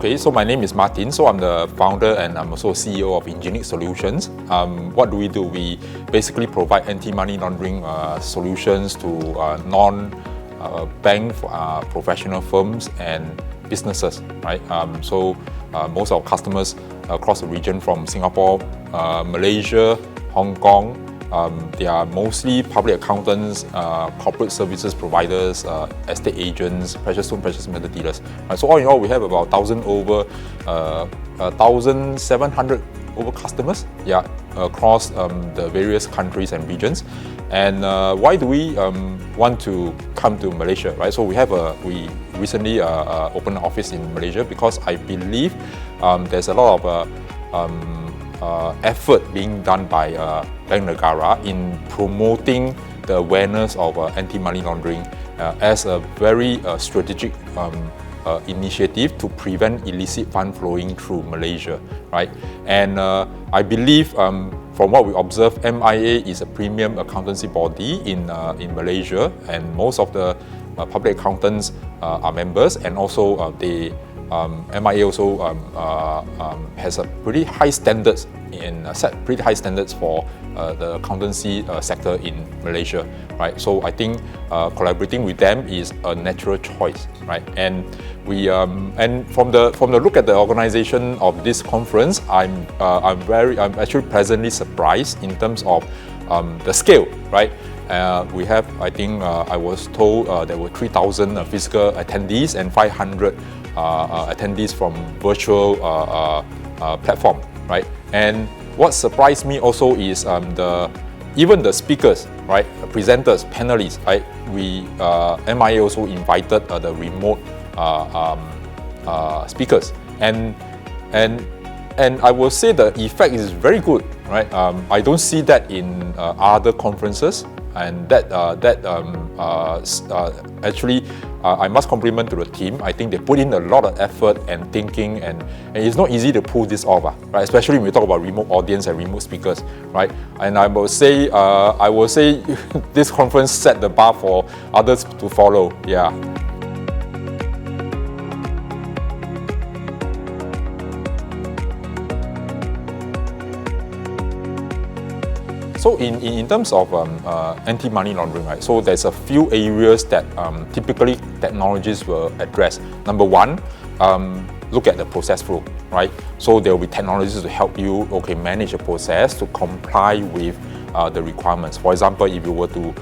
Okay, so my name is Martin. So I'm the founder and I'm also CEO of Ingenique Solutions. What do? We basically provide anti-money laundering solutions to non-bank professional firms and businesses, right? Most of our customers across the region from Singapore, Malaysia, Hong Kong, they are mostly public accountants, corporate services providers, estate agents, precious stone, precious metal dealers. Right, so all in all, we have about 1,700 over customers, across the various countries and regions. And why do we want to come to Malaysia, right? So we recently opened an office in Malaysia because I believe there's a lot of effort being done by Bank Negara in promoting the awareness of anti-money laundering as a very strategic initiative to prevent illicit fund flowing through Malaysia, right? And I believe from what we observe, MIA is a premium accountancy body in Malaysia, and most of the public accountants are members, and also MIA also has a pretty high standards set pretty high standards for the accountancy sector in Malaysia, right? So I think collaborating with them is a natural choice, right? And from the look at the organization of this conference, I'm actually pleasantly surprised in terms of the scale, right? We have, I think, I was told there were 3,000 physical attendees and 500 attendees from virtual platform, right? And what surprised me also is even the speakers, right? Presenters, panelists, right? MIA also invited the remote speakers, and I will say the effect is very good, right? I don't see that in other conferences, and actually I must compliment to the team. I think they put in a lot of effort and thinking, and it's not easy to pull this off, right? Especially when we talk about remote audience and remote speakers, right? And I will say this conference set the bar for others to follow. Yeah. So in terms of anti-money laundering, right? So there's a few areas that typically technologies will address. Number one, look at the process flow, right? So there will be technologies to help you manage a process to comply with the requirements. For example, if you were to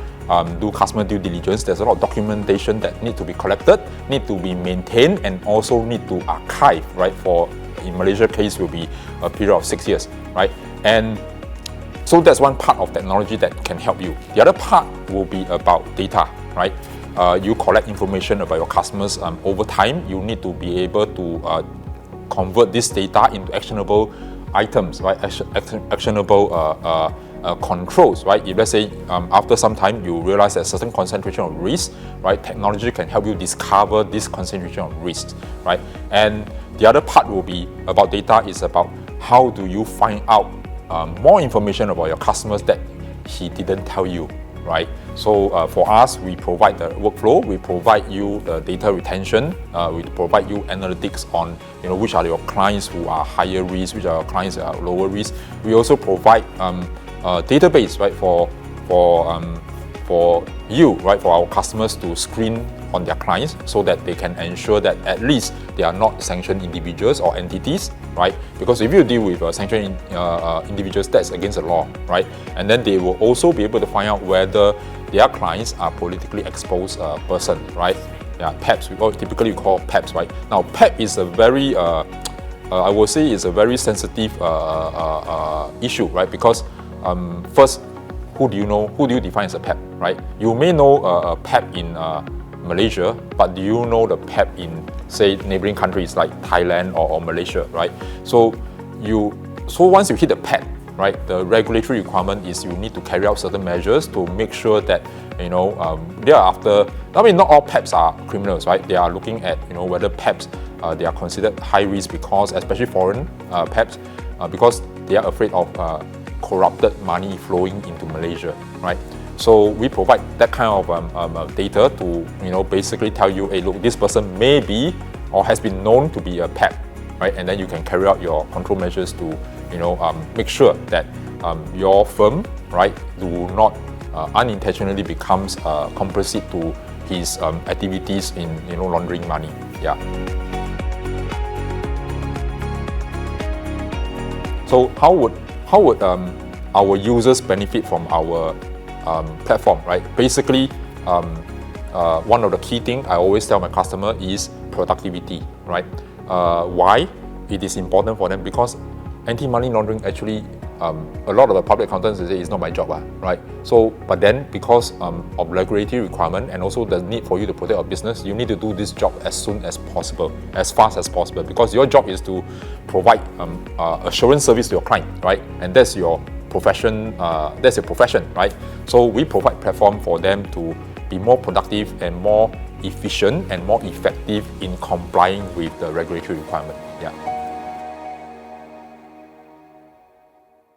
do customer due diligence, there's a lot of documentation that need to be collected, need to be maintained, and also need to archive, right? In Malaysia case will be a period of 6 years, right? And so that's one part of technology that can help you. The other part will be about data, right? You collect information about your customers over time. You need to be able to convert this data into actionable items, right? Actionable controls, right? If let's say after some time you realize there's a certain concentration of risk, right? Technology can help you discover this concentration of risks, right? And the other part will be about data is about how do you find out more information about your customers that he didn't tell you, right? So for us, we provide the workflow, we provide you the data retention, we provide you analytics on which are your clients who are higher risk, which are your clients that are lower risk. We also provide a database, right, for you, right, for our customers to screen on their clients so that they can ensure that at least they are not sanctioned individuals or entities, right? Because if you deal with sanctioned individuals, that's against the law, right? And then they will also be able to find out whether their clients are politically exposed person, right? Yeah, PEPs, typically we call PEPs, right? Now, PEP is a very, I will say, is a very sensitive issue, right? Because first, who do you define as a PEP, right? You may know a PEP in Malaysia, but do you know the PEP in, say, neighboring countries like Thailand or Malaysia, right? So once you hit the PEP, right, the regulatory requirement is you need to carry out certain measures to make sure that thereafter. I mean, not all PEPs are criminals, right? They are looking at whether PEPs they are considered high risk because, especially foreign PEPs, because they are afraid of corrupted money flowing into Malaysia, right? So we provide that kind of data to basically tell you, hey, look, this person may be or has been known to be a PEP, right? And then you can carry out your control measures to, make sure that your firm, right, do not unintentionally becomes complicit to his activities in, laundering money. Yeah. So how would our users benefit from our platform, right? Basically, one of the key things I always tell my customer is productivity, right? Why it is important for them? Because anti-money laundering actually, a lot of the public accountants say it's not my job, right? So, but then because of regulatory requirement and also the need for you to protect your business, you need to do this job as soon as possible, as fast as possible, because your job is to provide assurance service to your client, right? And that's your profession. Right? So we provide platform for them to be more productive and more efficient and more effective in complying with the regulatory requirement. Yeah.